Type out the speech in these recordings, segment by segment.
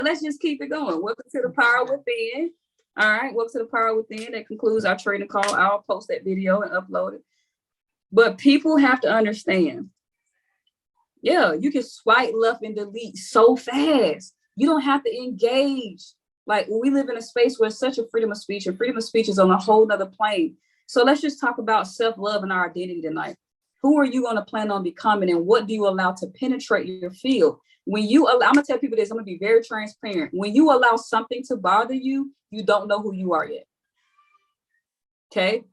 let's just keep it going. Welcome to the Power Within. All right, welcome to the Power Within. That concludes our training call. I'll post that video and upload it. But people have to understand, yeah, you can swipe left and delete so fast. You don't have to engage. Like, we live in a space where it's such a freedom of speech, and freedom of speech is on a whole nother plane. So let's just talk about self-love and our identity tonight. Who are you going to plan on becoming, and what do you allow to penetrate your field? When you allow, I'm going to tell people this, I'm going to be very transparent. When you allow something to bother you, you don't know who you are yet. Okay?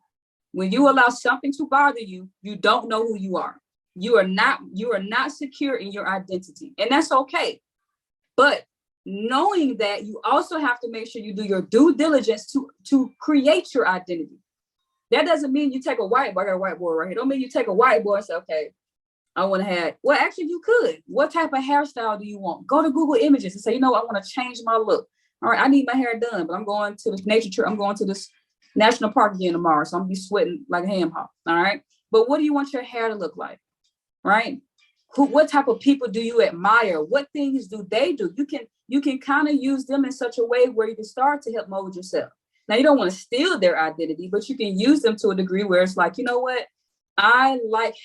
When you allow something to bother you, you don't know who you are. You are not secure in your identity, and that's okay. But knowing that, you also have to make sure you do your due diligence to create your identity. That doesn't mean you take a whiteboard. I got a whiteboard right here. Don't mean you take a whiteboard and say, okay, I want to have, well, actually you could. What type of hairstyle do you want? Go to Google Images and say, you know, I want to change my look. All right, I need my hair done, but I'm going to this nature trip. I'm going to this national park again tomorrow. So I'm gonna be sweating like a ham hock. All right. But what do you want your hair to look like? Right? What type of people do you admire? What things do they do? You can kind of use them in such a way where you can start to help mold yourself. Now, you don't want to steal their identity, but you can use them to a degree where it's like, you know what? I like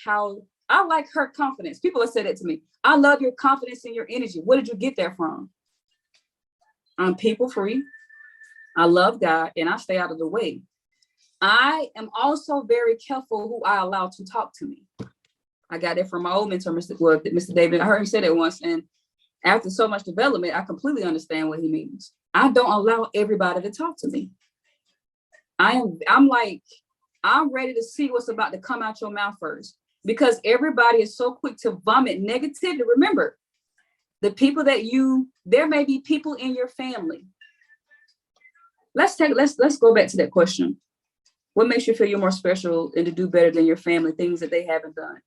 her confidence. People have said that to me. I love your confidence and your energy. Where did you get that from? I'm people free. I love God, and I stay out of the way. I am also very careful who I allow to talk to me. I got it from my old mentor, Mr. David. I heard him say that once, and after so much development, I completely understand what he means. I don't allow everybody to talk to me. I'm ready to see what's about to come out your mouth first, because everybody is so quick to vomit negativity. Remember, the people there may be people in your family. Let's go back to that question. What makes you feel you're more special and to do better than your family, things that they haven't done?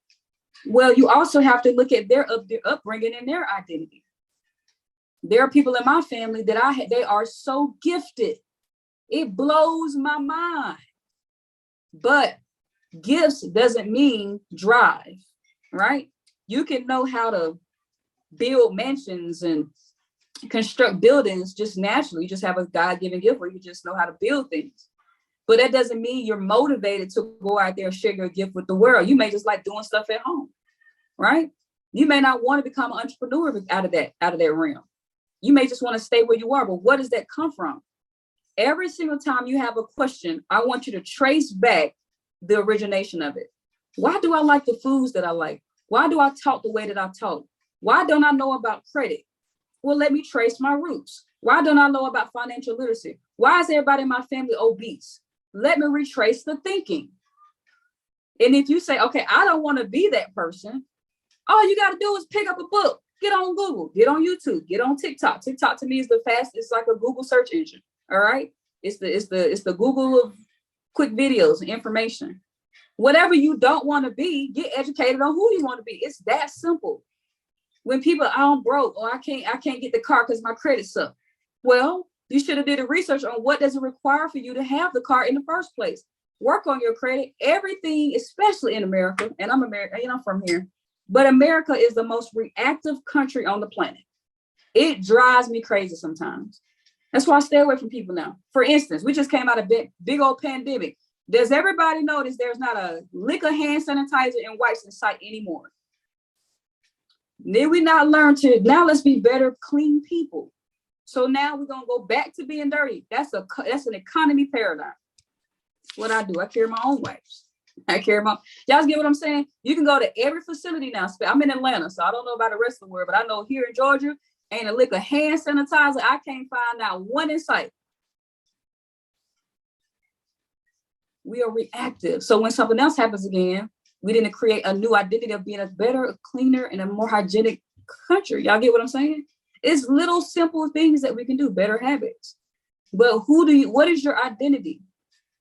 Well, you also have to look at their upbringing and their identity. There are people in my family that they are so gifted. It blows my mind. But gifts doesn't mean drive, right? You can know how to build mansions and construct buildings just naturally. You just have a God-given gift where you just know how to build things. But that doesn't mean you're motivated to go out there and share your gift with the world. You may just like doing stuff at home, right? You may not want to become an entrepreneur out of that realm. You may just want to stay where you are, but what does that come from? Every single time you have a question, I want you to trace back the origination of it. Why do I like the foods that I like? Why do I talk the way that I talk? Why don't I know about credit? Well, let me trace my roots. Why don't I know about financial literacy? Why is everybody in my family obese? Let me retrace the thinking. And if you say, okay, I don't want to be that person, all you got to do is pick up a book, get on Google, get on YouTube, get on TikTok. TikTok to me is the fastest, it's like a Google search engine. All right. It's the Google of quick videos and information. Whatever you don't want to be, get educated on who you want to be. It's that simple. When people, I'm broke, or I can't get the car because my credit's up. Well, you should have did a research on what does it require for you to have the car in the first place. Work on your credit. Everything, especially in America, and I'm American, I'm from here, but America is the most reactive country on the planet. It drives me crazy sometimes. That's why I stay away from people now. For instance, we just came out of big old pandemic. Does everybody notice there's not a lick of hand sanitizer and wipes in sight anymore? Did we not learn now let's be better, clean people? So now we're going to go back to being dirty. That's an economy paradigm. What I do, I carry my own wipes. Y'all get what I'm saying? You can go to every facility now. I'm in Atlanta, so I don't know about the rest of the world, but I know here in Georgia, ain't a lick of hand sanitizer. I can't find out one in sight. We are reactive. So when something else happens again, we didn't create a new identity of being a better, a cleaner, and a more hygienic country. Y'all get what I'm saying? It's little simple things that we can do, better habits. But what is your identity?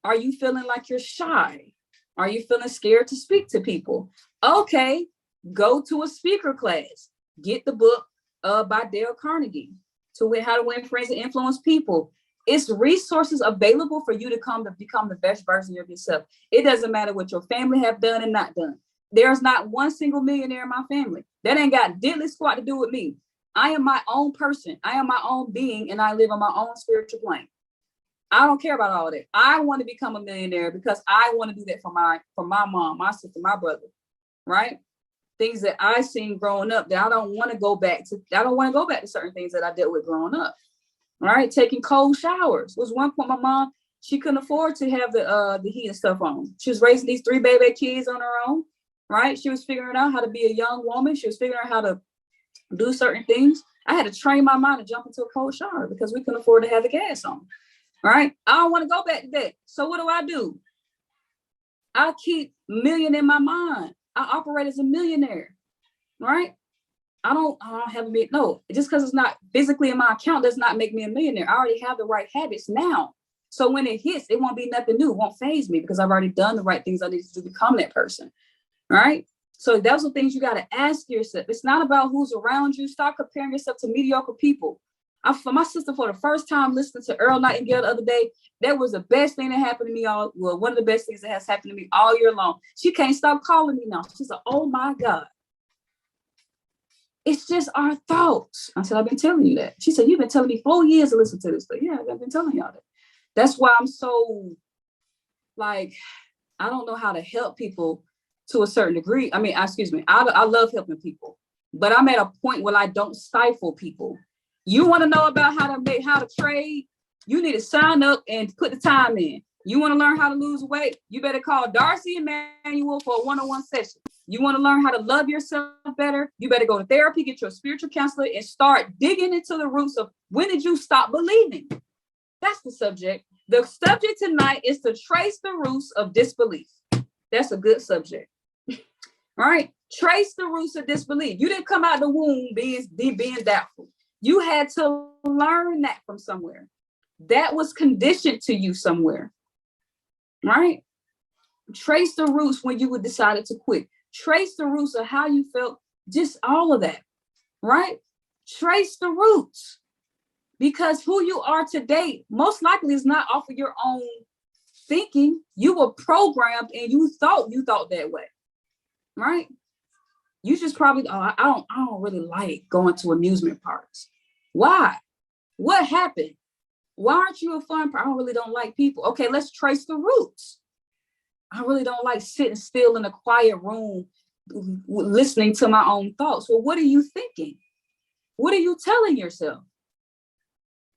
Are you feeling like you're shy? Are you feeling scared to speak to people? Okay, go to a speaker class. Get the book by Dale Carnegie, How to Win Friends and Influence People. It's resources available for you to become the best version of yourself. It doesn't matter what your family have done and not done. There's not one single millionaire in my family. That ain't got diddly squat to do with me. I am my own person. I am my own being, and I live on my own spiritual plane. I don't care about all that. I want to become a millionaire because I want to do that for my mom, my sister, my brother, right? Things that I seen growing up that I don't want to go back to. I don't want to go back to certain things that I dealt with growing up. Right? Taking cold showers was one point. My mom, she couldn't afford to have the heat and stuff on. She was raising these 3 baby kids on her own, right? She was figuring out how to be a young woman. She was figuring out how to do certain things. I had to train my mind to jump into a cold shower because we couldn't afford to have the gas on. Right? I don't want to go back to that. So what do? I keep million in my mind. I operate as a millionaire. Right? I don't have a no, just because it's not physically in my account does not make me a millionaire. I already have the right habits now. So when it hits, it won't be nothing new. It won't phase me because I've already done the right things I need to do to become that person. Right? So those are things you got to ask yourself. It's not about who's around you. Stop comparing yourself to mediocre people. For my sister, for the first time listening to Earl Nightingale the other day, that was the best thing that happened to me one of the best things that has happened to me all year long. She can't stop calling me now. She's like, oh my God. It's just our thoughts. I said, I've been telling you that. She said, you've been telling me 4 years to listen to this. But yeah, I've been telling y'all that. That's why I'm so, I don't know how to help people to a certain degree. I mean, excuse me. I love helping people, but I'm at a point where I don't stifle people. You want to know about how to trade? You need to sign up and put the time in. You want to learn how to lose weight? You better call Darcy Emmanuel for a one-on-one session. You want to learn how to love yourself better? You better go to therapy, get your spiritual counselor, and start digging into the roots of when did you stop believing? That's the subject. The subject tonight is to trace the roots of disbelief. That's a good subject. All right? Trace the roots of disbelief. You didn't come out the womb being doubtful. You had to learn that from somewhere. That was conditioned to you somewhere. Right? Trace the roots when you decided to quit. Trace the roots of how you felt, just all of that, right? Trace the roots, because who you are today most likely is not off of your own thinking. You were programmed and you thought that way, right? You just probably, I don't really like going to amusement parks. Why? What happened? Why aren't you a fun person? I don't like people. Okay, let's trace the roots. I really don't like sitting still in a quiet room listening to my own thoughts. Well, what are you thinking? What are you telling yourself?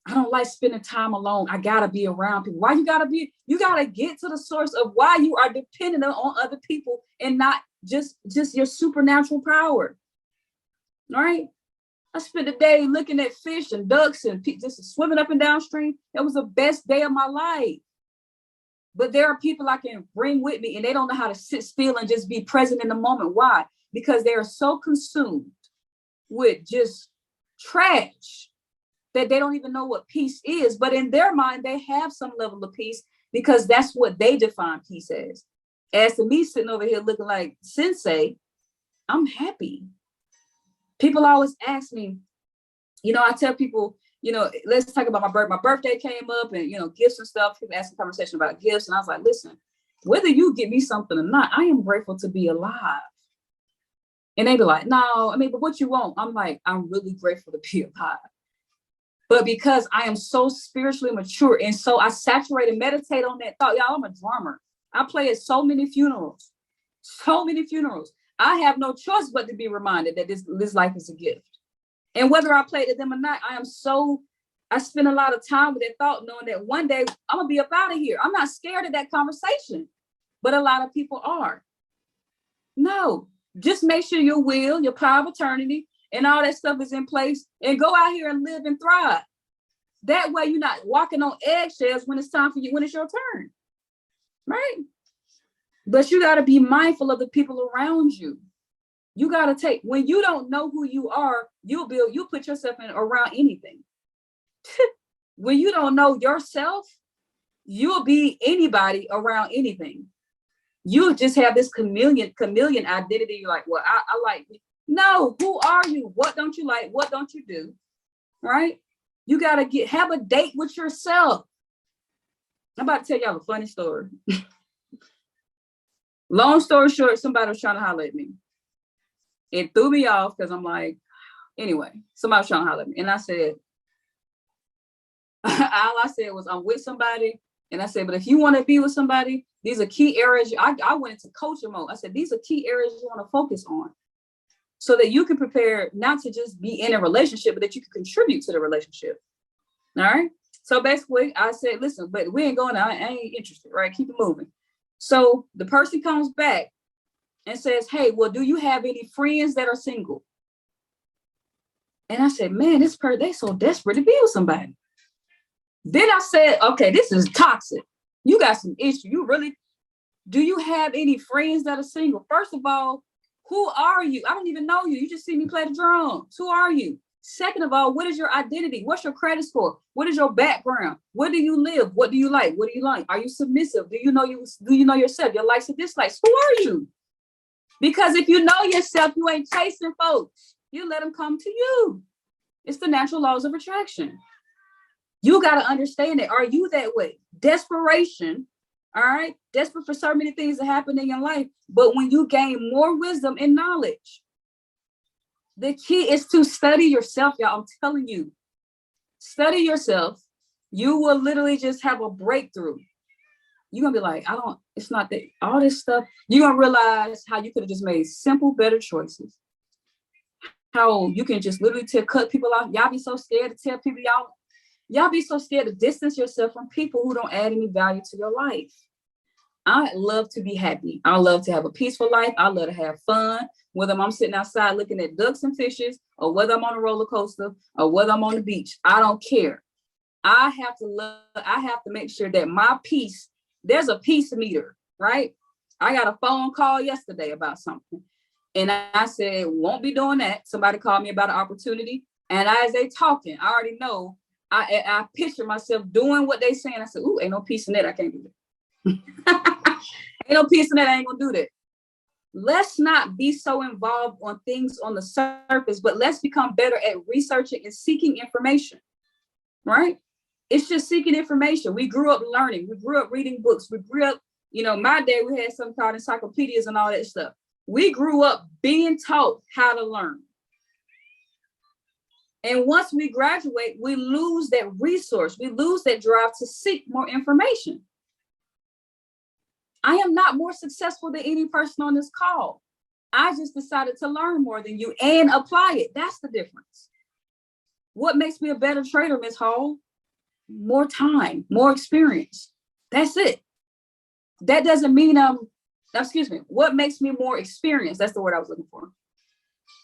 I don't like spending time alone. I gotta be around people. Why you gotta get to the source of why you are dependent on other people and not just your supernatural power. All right. I spent the day looking at fish and ducks and just swimming up and downstream. It was the best day of my life. But there are people I can bring with me and they don't know how to sit still and just be present in the moment. Why? Because they are so consumed with just trash that they don't even know what peace is. But in their mind, they have some level of peace because that's what they define peace as. As to me sitting over here looking like Sensei, I'm happy. People always ask me, I tell people, let's talk about my birthday came up and, gifts and stuff. People ask a conversation about gifts. And I was like, listen, whether you give me something or not, I am grateful to be alive. And they be like, no, but what you want? I'm like, I'm really grateful to be alive. But because I am so spiritually mature and so I saturate and meditate on that thought, y'all, I'm a drummer. I play at so many funerals. I have no choice but to be reminded that this life is a gift. And whether I play to them or not, I spend a lot of time with that thought, knowing that one day I'm going to be up out of here. I'm not scared of that conversation, but a lot of people are. No, just make sure your will, your power of eternity, and all that stuff is in place and go out here and live and thrive. That way you're not walking on eggshells when it's time for you, when it's your turn, right? But you got to be mindful of the people around you. You got to when you don't know who you are, you put yourself in around anything. When you don't know yourself, you'll be anybody around anything. You just have this chameleon identity. You're like, well, I like it. No, who are you? What don't you like? What don't you do? Right? You got to have a date with yourself. I'm about to tell y'all a funny story. Long story short, somebody was trying to holler at me. It threw me off because I'm like, Anyway, somebody was trying to holler at me. And I said, all I said was, I'm with somebody. And I said, but if you want to be with somebody, these are key areas. I went into coaching mode. I said, these are key areas you want to focus on so that you can prepare not to just be in a relationship, but that you can contribute to the relationship. All right. So basically I said, listen, but we ain't going, I ain't interested, right? Keep it moving. So the person comes back and says, hey, well, do you have any friends that are single? And I said, man, this person, they so desperate to be with somebody. Then I said, okay, this is toxic. You got some issue. You really, do you have any friends that are single? First of all, who are you? I don't even know you. You just see me play the drums. Who are you? Second of all, what is your identity? What's your credit score? What is your background? Where do you live? What do you like? What do you like? Are you submissive? Do you know yourself? Your likes and dislikes? Who are you? Because if you know yourself, you ain't chasing folks. You let them come to you. It's the natural laws of attraction. You got to understand it. Are you that way? Desperation, all right? Desperate for so many things that happen in your life. But when you gain more wisdom and knowledge, the key is to study yourself, y'all. I'm telling you, study yourself. You will literally just have a breakthrough. You're going to be like, it's not that, all this stuff. You're going to realize how you could have just made simple, better choices. How you can just literally cut people off. Y'all be so scared to tell people y'all be so scared to distance yourself from people who don't add any value to your life. I love to be happy. I love to have a peaceful life. I love to have fun, whether I'm sitting outside looking at ducks and fishes, or whether I'm on a roller coaster, or whether I'm on the beach. I don't care. I have to make sure that my peace, there's a peace meter, right? I got a phone call yesterday about something. And I said, won't be doing that. Somebody called me about an opportunity. And as they talking, I already know, I picture myself doing what they saying. I said, ooh, ain't no peace in that. I can't do that. Ain't no peace in that. I ain't gonna do that. Let's not be so involved on things on the surface, but let's become better at researching and seeking information, right? It's just seeking information. We grew up learning. We grew up reading books. We grew up, my day, we had something called encyclopedias and all that stuff. We grew up being taught how to learn. And once we graduate, we lose that resource. We lose that drive to seek more information. I am not more successful than any person on this call. I just decided to learn more than you and apply it. That's the difference. What makes me a better trader, Ms. Hall? More time, more experience. That's it. That doesn't mean what makes me more experienced? That's the word I was looking for.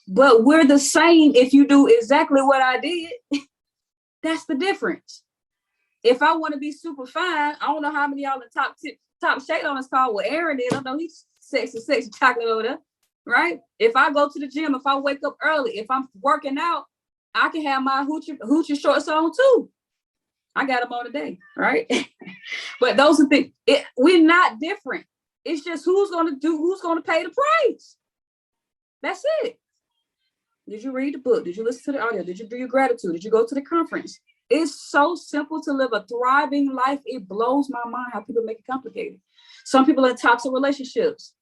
But we're the same if you do exactly what I did. That's the difference. If I want to be super fine, I don't know how many y'all in top shade on this call. Well, Aaron did. I know he's sexy chocolate over there, right? If I go to the gym, if I wake up early, if I'm working out, I can have my hoochie shorts on too. I got them on today, right? But those are things. We're not different. It's just who's going to pay the price. That's it. Did you read the book? Did you listen to the audio? Did you do your gratitude? Did you go to the conference? It's so simple to live a thriving life. It blows my mind how people make it complicated. Some people are in toxic relationships.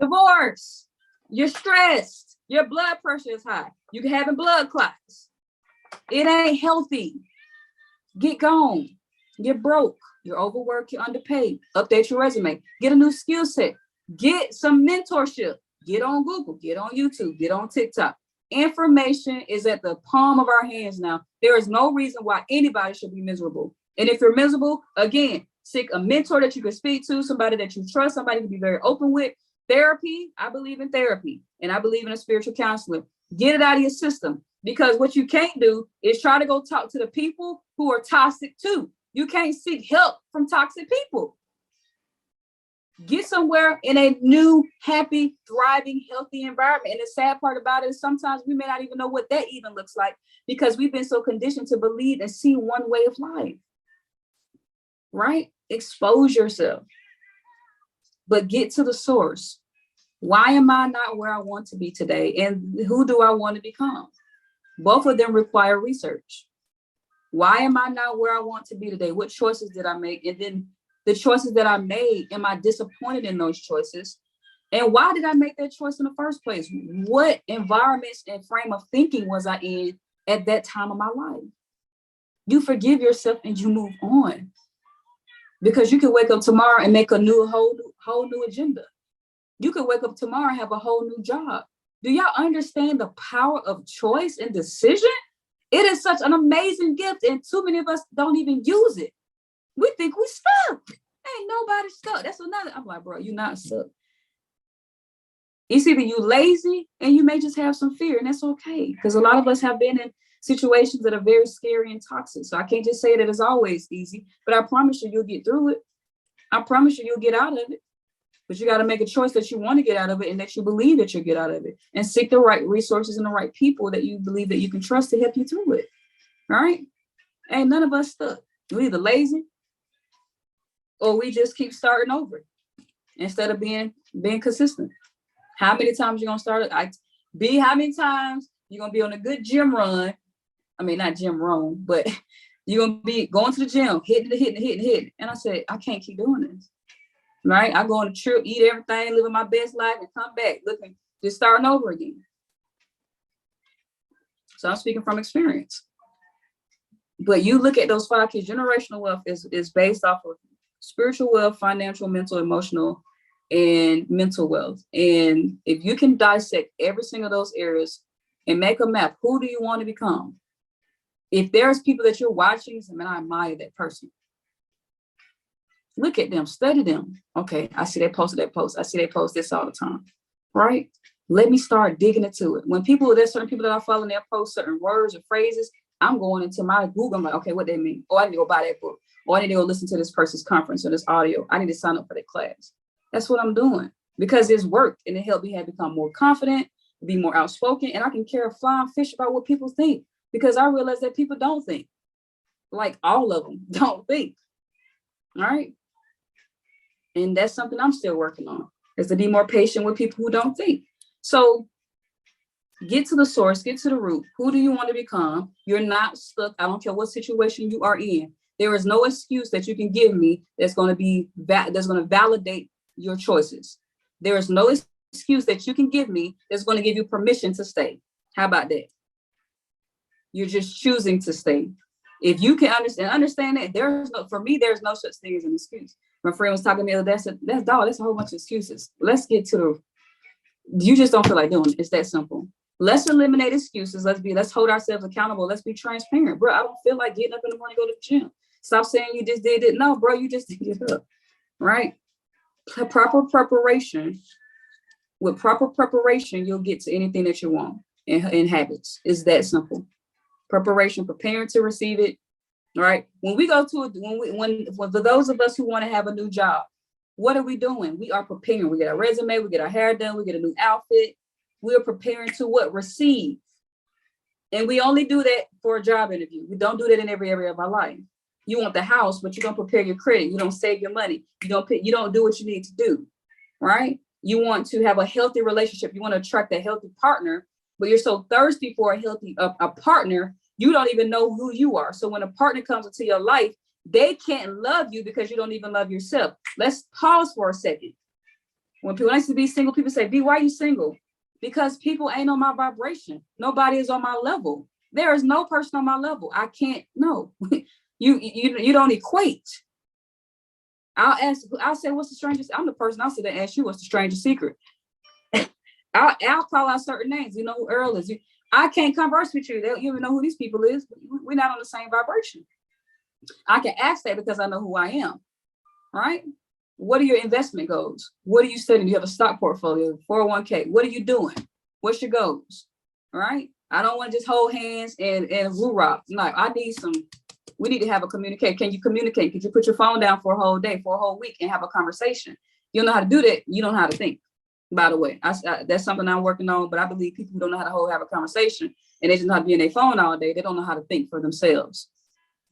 Divorce. You're stressed. Your blood pressure is high. You can have blood clots. It ain't healthy. Get gone. You're broke. You're overworked. You're underpaid. Update your resume. Get a new skill set. Get some mentorship. Get on Google. Get on YouTube. Get on TikTok. Information is at the palm of our hands now. There is no reason why anybody should be miserable. And if you're miserable, again, seek a mentor that you can speak to, somebody that you trust, somebody to be very open with. Therapy, I believe in therapy, and I believe in a spiritual counselor. Get it out of your system, because what you can't do is try to go talk to the people who are toxic too. You can't seek help from toxic people. Get somewhere in a new, happy, thriving, healthy environment. And the sad part about it is sometimes we may not even know what that even looks like, because we've been so conditioned to believe and see one way of life, right? Expose yourself, but get to the source. Why am I not where I want to be today? And who do I want to become? Both of them require research. Why am I not where I want to be today? What choices did I make? And then the choices that I made, am I disappointed in those choices? And why did I make that choice in the first place? What environments and frame of thinking was I in at that time of my life? You forgive yourself and you move on, because you can wake up tomorrow and make a whole new agenda. You could wake up tomorrow and have a whole new job. Do y'all understand the power of choice and decision? It is such an amazing gift, and too many of us don't even use it. We think we stuck. Ain't nobody stuck. That's another. I'm like, bro, you're not stuck. It's either you lazy and you may just have some fear, and that's okay. Because a lot of us have been in situations that are very scary and toxic. So I can't just say that it's always easy, but I promise you, you'll get through it. I promise you, you'll get out of it. But you got to make a choice that you want to get out of it and that you believe that you'll get out of it, and seek the right resources and the right people that you believe that you can trust to help you through it. All right. Ain't none of us stuck. We're either lazy or we just keep starting over instead of being consistent. How many times you gonna start? How many times you're gonna be on a good gym run? I mean, not gym run, but you're gonna be going to the gym, hitting. And I said, I can't keep doing this. Right? I go on a trip, eat everything, living my best life, and come back looking, just starting over again. So I'm speaking from experience. But you look at those 5 keys. Generational wealth is based off of spiritual wealth, financial, mental, emotional, and mental wealth. And if you can dissect every single of those areas and make a map, who do you want to become? If there's people that you're watching, I mean, I admire that person. Look at them, study them. Okay, I see they posted that post. I see they post this all the time, right? Let me start digging into it. When there's certain people that I follow and they post certain words or phrases, I'm going into my Google. I'm like, okay, what they mean? Oh, I need to go buy that book. Or I need to go listen to this person's conference or this audio. I need to sign up for that class. That's what I'm doing, because it's worked and it helped me become more confident, be more outspoken, and I can care a flying fish about what people think, because I realize that people don't think. Like, all of them don't think. All right. And that's something I'm still working on, is to be more patient with people who don't think. So get to the source, get to the root. Who do you want to become? You're not stuck. I don't care what situation you are in. There is no excuse that you can give me that's going to validate your choices. There is no excuse that you can give me that's going to give you permission to stay. How about that? You're just choosing to stay. If you can understand that, for me, there's no such thing as an excuse. My friend was talking to me the other day. I said, that's a whole bunch of excuses. Let's get to you just don't feel like doing it. It's that simple. Let's eliminate excuses. Let's hold ourselves accountable. Let's be transparent. Bro, I don't feel like getting up in the morning to go to the gym. Stop saying you just did it. No, bro, you just did it up. Right? Proper preparation. With proper preparation, you'll get to anything that you want in habits. It's that simple. Preparation, preparing to receive it. Right? When we go to for those of us who want to have a new job, what are we doing? We are preparing. We get our resume, we get our hair done, we get a new outfit. We are preparing to what? Receive. And we only do that for a job interview. We don't do that in every area of our life. You want the house, but you don't prepare your credit. You don't save your money. You don't do what you need to do. Right? You want to have a healthy relationship. You want to attract a healthy partner, but you're so thirsty for a healthy a partner, you don't even know who you are. So when a partner comes into your life, they can't love you because you don't even love yourself. Let's pause for a second. When people used to be single, people say, B, why are you single? Because people ain't on my vibration. Nobody is on my level. There is no person on my level. I can't, no. You don't equate. I'll say, what's the strangest? I'm the person I'll sit there and ask you, what's the strangest secret? I'll call out certain names. You know who Earl is. I can't converse with you. You don't even know who these people is. We're not on the same vibration. I can ask that because I know who I am. Right? What are your investment goals? What are you studying? Do you have a stock portfolio, 401k? What are you doing? What's your goals? All right. I don't want to just hold hands and woo rock. Like, we need to have a communicate. Can you communicate? Could you put your phone down for a whole day, for a whole week, and have a conversation? You don't know how to do that. You don't know how to think. By the way, that's something I'm working on, but I believe people who don't know how to have a conversation and they just know how to be in their phone all day, they don't know how to think for themselves.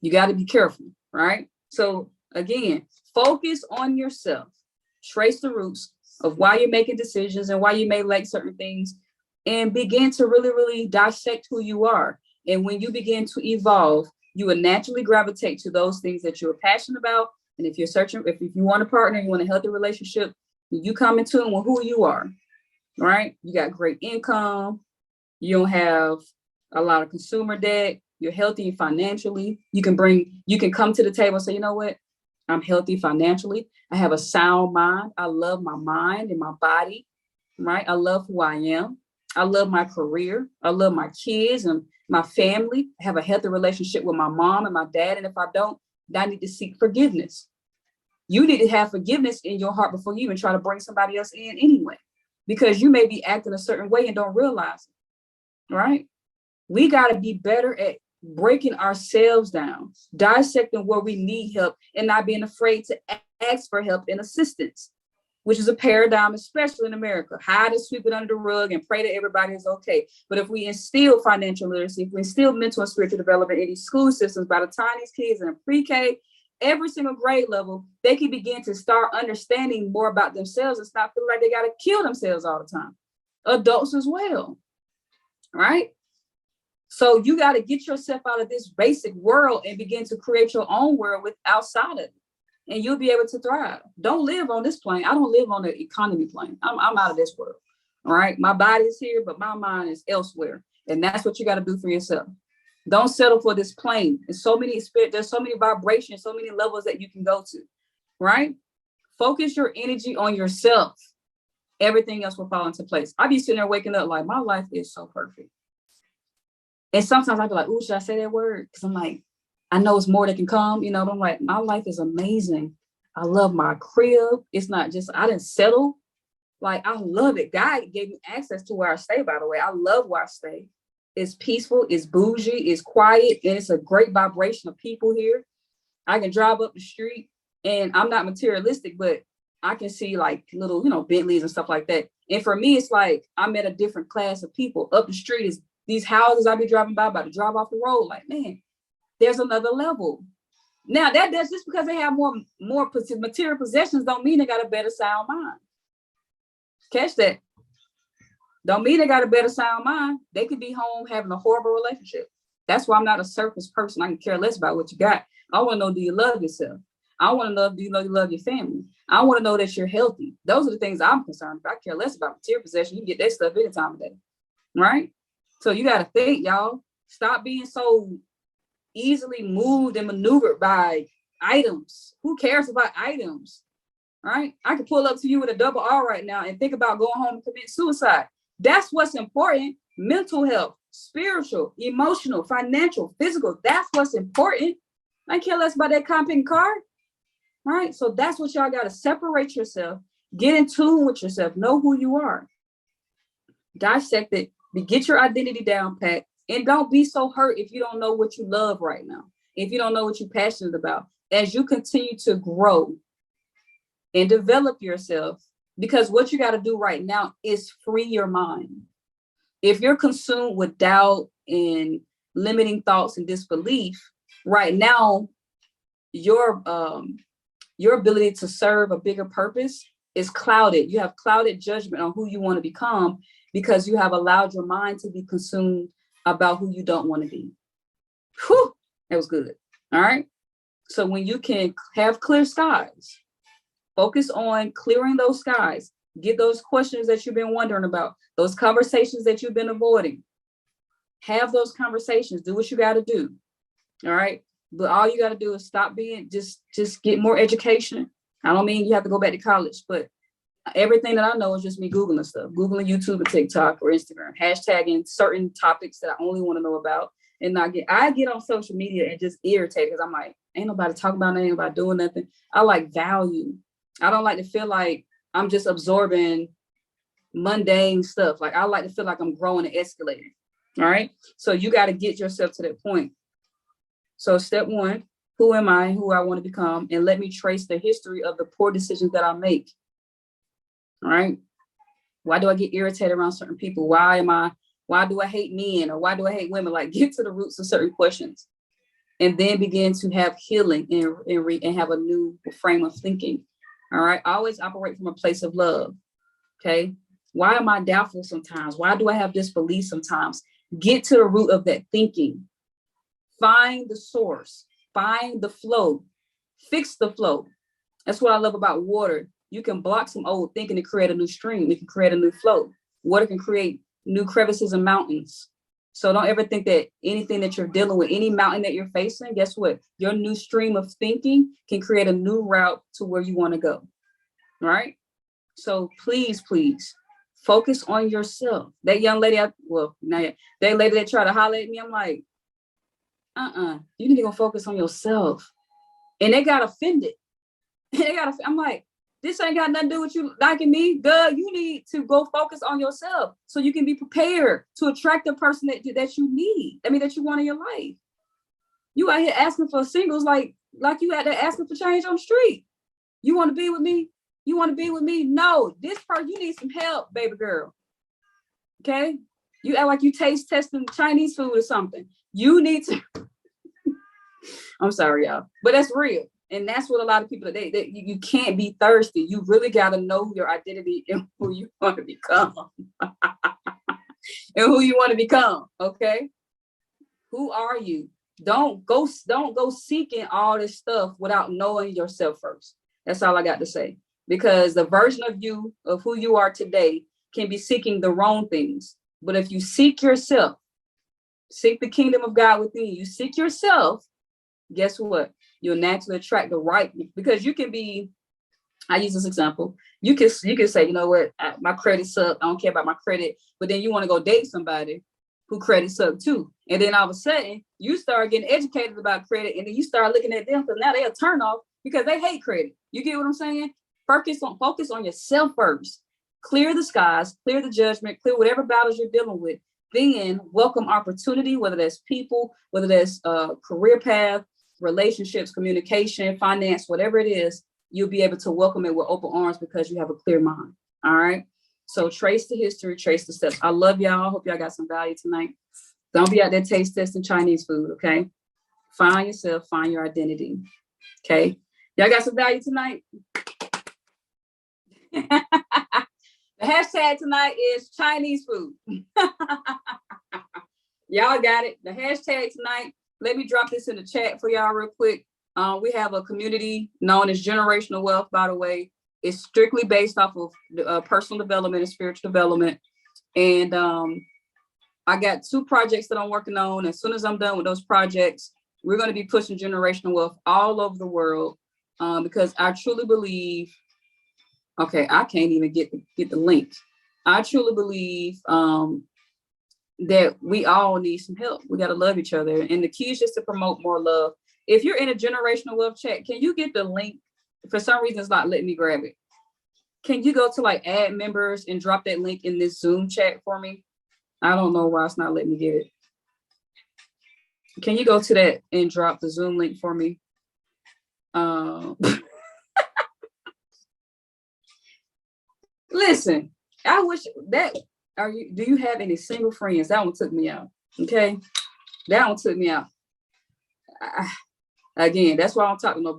You got to be careful, right? So again, focus on yourself. Trace the roots of why you're making decisions and why you may like certain things, and begin to really, really dissect who you are. And when you begin to evolve, you will naturally gravitate to those things that you're passionate about. And if you're searching, if you want a partner, you want a healthy relationship, You come in tune with who you are, right? You got great income. You don't have a lot of consumer debt. You're healthy financially. You can come to the table and say, you know what? I'm healthy financially. I have a sound mind. I love my mind and my body, right? I love who I am. I love my career. I love my kids and my family. I have a healthy relationship with my mom and my dad. And if I don't, I need to seek forgiveness. You need to have forgiveness in your heart before you even try to bring somebody else in anyway, because you may be acting a certain way and don't realize it, right? We got to be better at breaking ourselves down, dissecting where we need help, and not being afraid to ask for help and assistance, which is a paradigm, especially in America. Hide and sweep it under the rug and pray that everybody is okay. But if we instill financial literacy, if we instill mental and spiritual development in these school systems, by the time these kids are in pre-K, every single grade level, they can begin to start understanding more about themselves and stop feeling like they got to kill themselves all the time. Adults as well, right? So you got to get yourself out of this basic world and begin to create your own world with outside of it, and you'll be able to thrive. Don't live on this plane. I don't live on the economy plane. I'm out of this world. All right. My body is here, but my mind is elsewhere. And that's what you got to do for yourself. Don't settle for this plane. There's so many vibrations, so many levels that you can go to, right? Focus your energy on yourself. Everything else will fall into place. I be sitting there waking up like, my life is so perfect. And sometimes I be like, ooh, should I say that word? Because I'm like, I know it's more that can come, you know, but I'm like, my life is amazing. I love my crib. It's not just, I didn't settle. Like, I love it. God gave me access to where I stay, by the way. I love where I stay. It's peaceful, it's bougie, it's quiet, and it's a great vibration of people here. I can drive up the street, and I'm not materialistic, but I can see like little, you know, Bentleys and stuff like that. And for me, it's like I'm at a different class of people. Up the street is these houses I be driving by, about to drive off the road. Like, man, there's another level. Now that's just because they have more material possessions don't mean they got a better sound mind. Catch that. Don't mean they got a better sound mind. They could be home having a horrible relationship. That's why I'm not a surface person. I can care less about what you got. I want to know, do you love yourself? I want to know, do you know you love your family? I want to know that you're healthy. Those are the things I'm concerned about. I care less about material possession. You can get that stuff any time of day, right? So you got to think, y'all. Stop being so easily moved and maneuvered by items. Who cares about items, right? I could pull up to you with a double R right now and think about going home and commit suicide. That's what's important. Mental health, spiritual, emotional, financial, physical. That's what's important. I care less about that compact car, right? So that's what y'all got to separate yourself, get in tune with yourself, know who you are, dissect it, get your identity down pat, and don't be so hurt if you don't know what you love right now, if you don't know what you're passionate about. As you continue to grow and develop yourself, because what you got to do right now is free your mind. If you're consumed with doubt and limiting thoughts and disbelief, right now, your ability to serve a bigger purpose is clouded. You have clouded judgment on who you want to become because you have allowed your mind to be consumed about who you don't want to be. Whew, that was good. All right. So when you can have clear skies, focus on clearing those skies. Get those questions that you've been wondering about, those conversations that you've been avoiding. Have those conversations. Do what you got to do. All right. But all you got to do is stop being, just get more education. I don't mean you have to go back to college, but everything that I know is just me Googling stuff, Googling YouTube and TikTok or Instagram, hashtagging certain topics that I only want to know about. And I get on social media and just irritate because I'm like, ain't nobody talking about nothing, about doing nothing. I like value. I don't like to feel like I'm just absorbing mundane stuff. Like I like to feel like I'm growing and escalating. All right. So you got to get yourself to that point. So step one, who am I, who I want to become, and let me trace the history of the poor decisions that I make. All right. Why do I get irritated around certain people? Why do I hate men, or why do I hate women? Like, get to the roots of certain questions and then begin to have healing and have a new frame of thinking. All right. I always operate from a place of love. Okay. Why am I doubtful sometimes? Why do I have disbelief sometimes? Get to the root of that thinking. Find the source, find the flow, fix the flow. That's what I love about water. You can block some old thinking to create a new stream. It can create a new flow. Water can create new crevices and mountains. So don't ever think that anything that you're dealing with, any mountain that you're facing, guess what? Your new stream of thinking can create a new route to where you want to go. Right? So please, please focus on yourself. That young lady, that lady that tried to holler at me, I'm like, you need to go focus on yourself. And they got offended. I'm like, this ain't got nothing to do with you liking me. Duh, you need to go focus on yourself so you can be prepared to attract the person that you need. I mean, that you want in your life. You out here asking for singles like you out there asking for change on the street. You want to be with me? You want to be with me? No, this person, you need some help, baby girl. Okay? You act like you taste testing Chinese food or something. You need to. I'm sorry, y'all, but that's real. And that's what a lot of people, you can't be thirsty. You really got to know your identity and who you want to become. And who you want to become, okay? Who are you? Don't go seeking all this stuff without knowing yourself first. That's all I got to say. Because the version of you, of who you are today, can be seeking the wrong things. But if you seek yourself, seek the kingdom of God within you, seek yourself, guess what? You'll naturally attract the right, because you can be, I use this example. You can say, you know what, my credit sucks. I don't care about my credit. But then you want to go date somebody who credit sucks too. And then all of a sudden you start getting educated about credit, and then you start looking at them because now they'll turn off because they hate credit. You get what I'm saying? Focus on yourself first. Clear the skies, clear the judgment, clear whatever battles you're dealing with. Then welcome opportunity, whether that's people, whether that's career path, relationships, communication, finance, whatever it is, you'll be able to welcome it with open arms because you have a clear mind. All right. So trace the history, trace the steps. I love y'all. Hope y'all got some value tonight. Don't be out there taste testing Chinese food. Okay. Find yourself, find your identity. Okay. Y'all got some value tonight. The hashtag tonight is Chinese food. Y'all got it. The hashtag tonight. Let me drop this in the chat for y'all real quick. We have a community known as Generational Wealth, by the way. It's strictly based off of personal development and spiritual development. And I got 2 projects that I'm working on. As soon as I'm done with those projects, we're going to be pushing generational wealth all over the world because I truly believe, okay, I can't even get the link. I truly believe that we all need some help. We got to love each other. And the key is just to promote more love. If you're in a generational wealth chat, can you get the link? For some reason, it's not letting me grab it. Can you go to like add members and drop that link in this Zoom chat for me? I don't know why it's not letting me get it. Can you go to that and drop the Zoom link for me? Listen, I wish that, do you have any single friends? That one took me out. Okay. That one took me out. Again, that's why I don't talk to nobody.